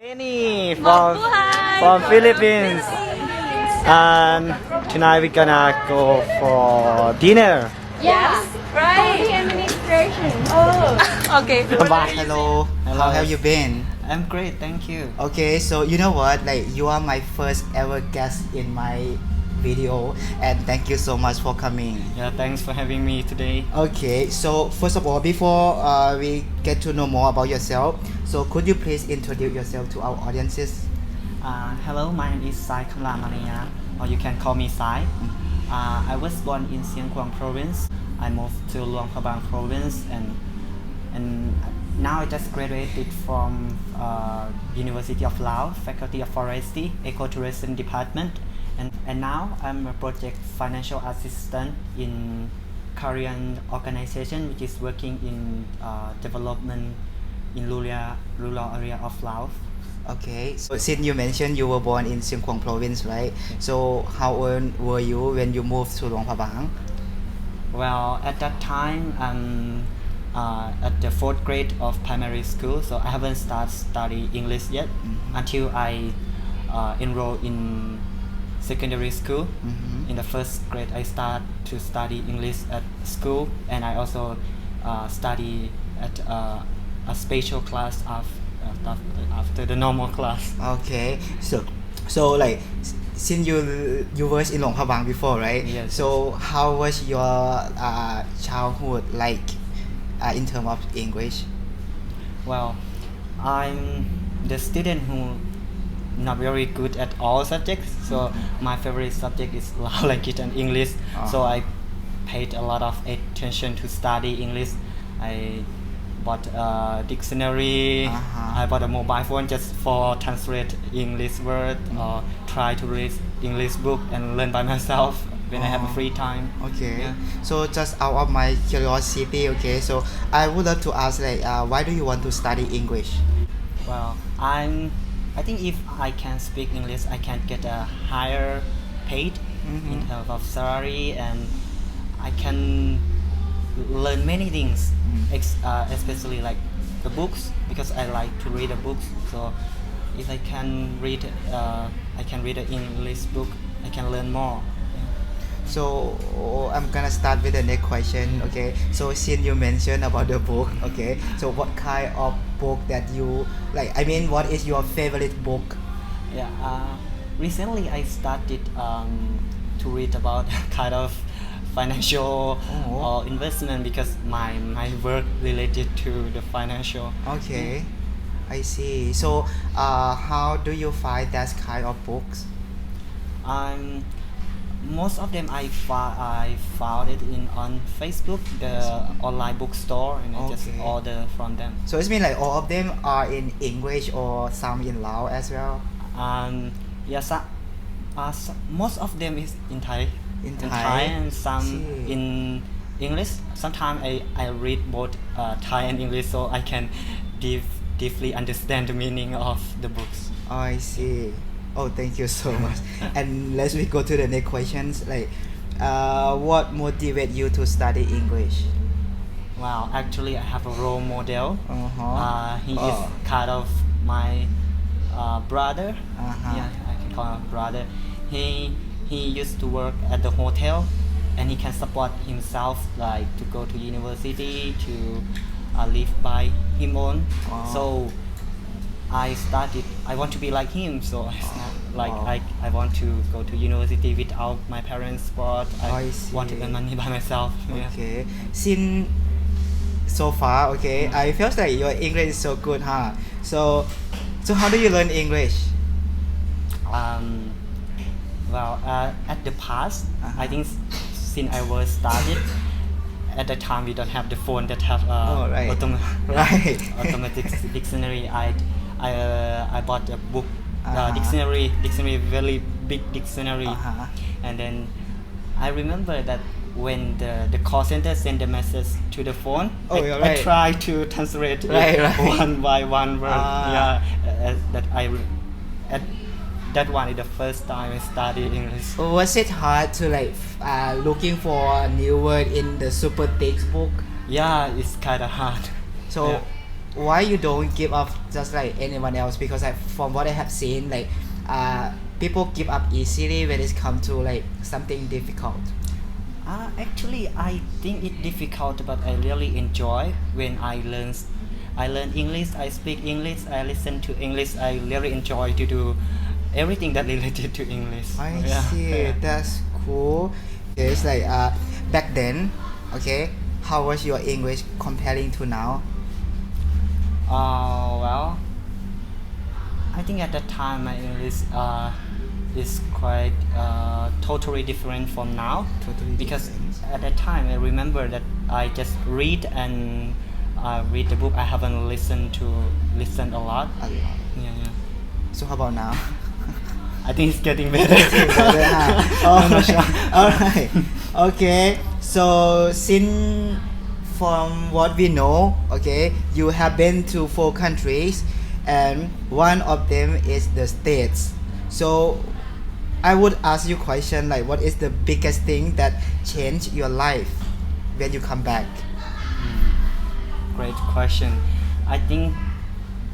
Any from Philippines, and tonight we're gonna go for dinner. Yes, right. Administration. Oh, okay. Bye. Hello. How have you been? I'm great, thank you. Okay, so you know what? Like you are my first ever guest in my video, and thank you so much for coming. Yeah, thanks for having me today. Okay, so first of all, before we get to know more about yourself, so could you please introduce yourself to our audiences? Hello, my name is Sai Kamlamania, or you can call me Sai. I was born in Sieng Kuang province. I moved to Luang Prabang province, and now I just graduated from University of Laos, Faculty of Forestry, Ecotourism Department, and now I'm a project financial assistant in Korean organization which is working in development in rural area of Laos. Okay, so since you mentioned you were born in Sieng Kuang province, right? So how old were you when you moved to Luang Prabang? Well, at that time, I'm at the fourth grade of primary school, so I haven't started studying English yet until I enroll in secondary school. In the first grade, I start to study English at school, and I also study at a special class after the normal class. Okay, so like since you were in Luang Prabang before, right? Yes. So how was your childhood like in terms of English? Well, I'm the student who not very good at all subjects, so my favorite subject is Lao language and English. So I paid a lot of attention to study English. I bought a dictionary. I bought a mobile phone just for translate English word or try to read English book and learn by myself when I have a free time. Okay. Yeah. So just out of my curiosity, okay, so I would love to ask like why do you want to study English? Well, I think if I can speak English, I can get a higher paid in terms of salary, and I can learn many things, especially like the books, because I like to read the books. So if I can read an English book, I can learn more. So I'm gonna start with the next question. Okay, so since you mentioned about the book, okay, so what kind of book that you like? I mean, what is your favorite book? Yeah. Recently I started to read about kind of financial or investment, because my work related to the financial. Okay, I see. So how do you find that kind of books? Most of them I found it on Facebook, the online bookstore, and I just Okay. order from them. So it's mean like all of them are in English or some in Lao as well? Yes, most of them is in Thai. In Thai? And some See. in English. Sometimes I read both Thai and English, so I can deeply understand the meaning of the books. Oh, I see. Oh, thank you so much. And let's we go to the next questions. Like, what motivate you to study English? Well, actually, I have a role model. He is Oh. kind of my brother. Uh-huh. Yeah, I can call him brother. He used to work at the hotel, and he can support himself, like to go to university, to live by him own. Wow. So I want to be like him. So I start, like Wow. I want to go to university without my parents' support. I want to see. earn money by myself. Yeah. Okay. Since so far, okay, I feel like your English is so good, huh? So how do you learn English? Well, at the past, Uh-huh. I think since I was started, at the time we don't have the phone that have Right. Right. automatic dictionary. I bought a book, Uh-huh. dictionary, very big dictionary, Uh-huh. and then I remember that when the call center sent the message to the phone, Oh, I, you're I right. try to translate Right, it right. one by one word. Ah. That one is the first time I studied English. Was it hard to like looking for a new word in the super textbook? Yeah, it's kind of hard. So Yeah. why you don't give up just like anyone else? Because from what I have seen, like people give up easily when it comes to like something difficult. Actually, I think it's difficult, but I really enjoy when I learn English. I speak English. I listen to English. I really enjoy to do everything that related to English. I Yeah, see. yeah. That's cool. It's like back then, okay. How was your English comparing to now? Well, I think at that time my English is quite totally different from now. Totally Because different. at that time I remember that I just read and read the book. I haven't listened a lot. A lot. Yeah. So how about now? I think it's getting better. Alright. Okay. So since from what we know, okay, you have been to 4 countries and one of them is the States. So I would ask you question like what is the biggest thing that changed your life when you come back? Great question. I think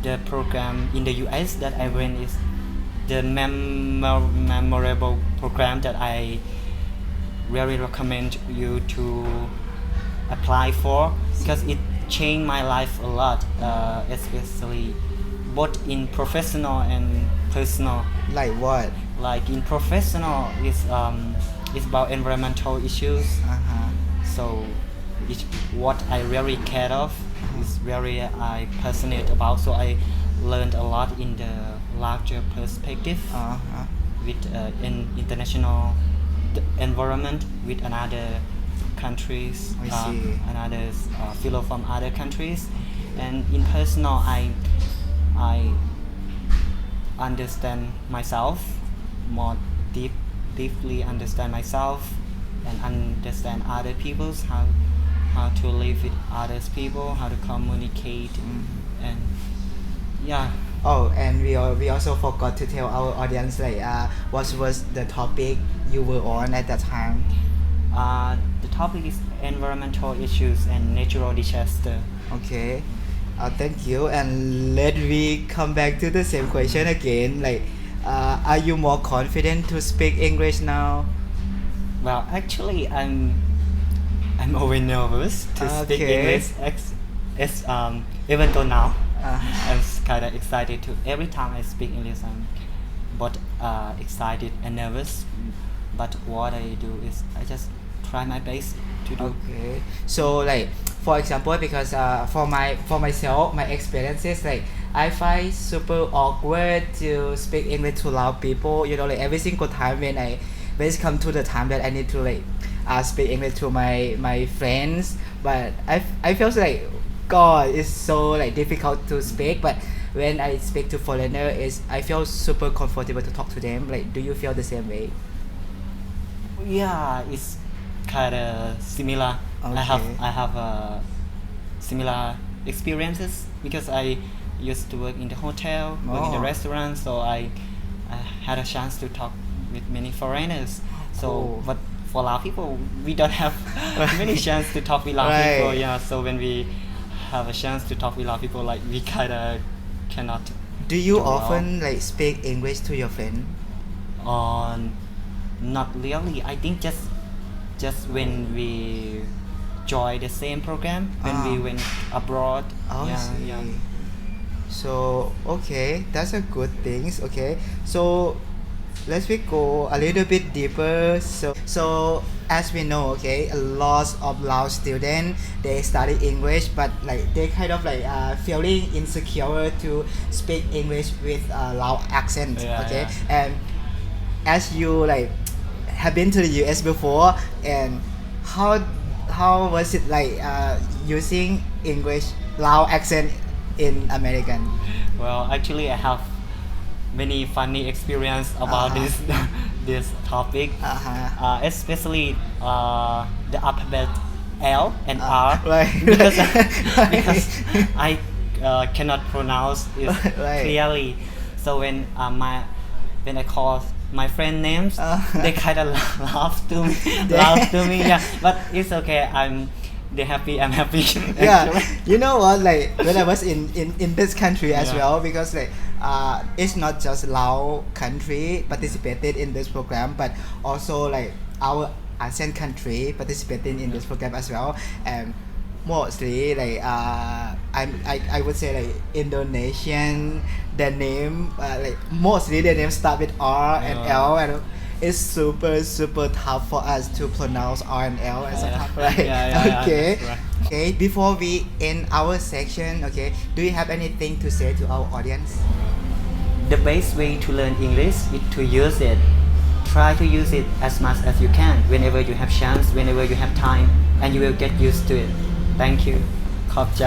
the program in the US that I went is the memorable program that I really recommend you to apply for, because it changed my life a lot, especially both in professional and personal. Like what? Like in professional, it's about environmental issues. So it's what I really care of, is very I passionate about. So I learned a lot in the larger perspective with in international environment with another countries, I see. another fellow from other countries. And in personal, I understand myself more deeply understand myself and understand other people's how to live with others people, how to communicate, and yeah. Oh, and we also forgot to tell our audience like what was the topic you were on at that time. The topic is environmental issues and natural disaster. Okay. Thank you. And let me come back to the same question again. Like, are you more confident to speak English now? Well, actually, I'm always nervous to speak Okay. English. Even though now Uh, I'm kind of excited to. Every time I speak English, I'm both excited and nervous. But what I do is I just try my best to do. Okay. So like for example, because for myself, my experiences like I find super awkward to speak English to loud people. You know, like every single time when it come to the time that I need to like speak English to my friends, but I feel like God it's so like difficult to speak. But when I speak to foreigner, I feel super comfortable to talk to them. Like, do you feel the same way? Yeah, it's kind of similar. Okay. I have similar experiences because I used to work in the hotel, work in the Oh. restaurant, so I had a chance to talk with many foreigners. So, Cool. but for Lao people, we don't have many chance to talk with Lao Right. people. Yeah, so when we have a chance to talk with Lao people, like we kind of cannot. Do you do well. often like speak English to your friend? Not really. I think just when we join the same program, when we went abroad. Oh, I yeah, see. yeah. So okay, that's a good things. Okay, so let's we go a little bit deeper. So as we know, okay, a lot of Lao students they study English, but like they kind of like feeling insecure to speak English with Lao accent. Yeah, okay, yeah. and as you like have been to the US before, and how was it like using English Lao accent in American? Well, actually, I have many funny experience about this this topic. Especially the alphabet L and R. Right. because Right. because I cannot pronounce it Right. clearly. So when I call my friend names, they kind of laugh to me. Yeah, but it's okay. they're happy, I'm happy. Yeah, Actually. you know what, like when I was in this country as Yeah. well, because like it's not just Lao country participated in this program, but also like our ASEAN country participating in this program as well, and mostly like I would say like Indonesian, the name like mostly the name start with R and Yeah. L, and it's super tough for us to pronounce R and L and stuff, right? Yeah, Okay. that's right. Okay, before we end our section, okay, do you have anything to say to our audience? The best way to learn English is to use it. Try to use it as much as you can whenever you have chance, whenever you have time, and you will get used to it. Thank you. ขอบใจ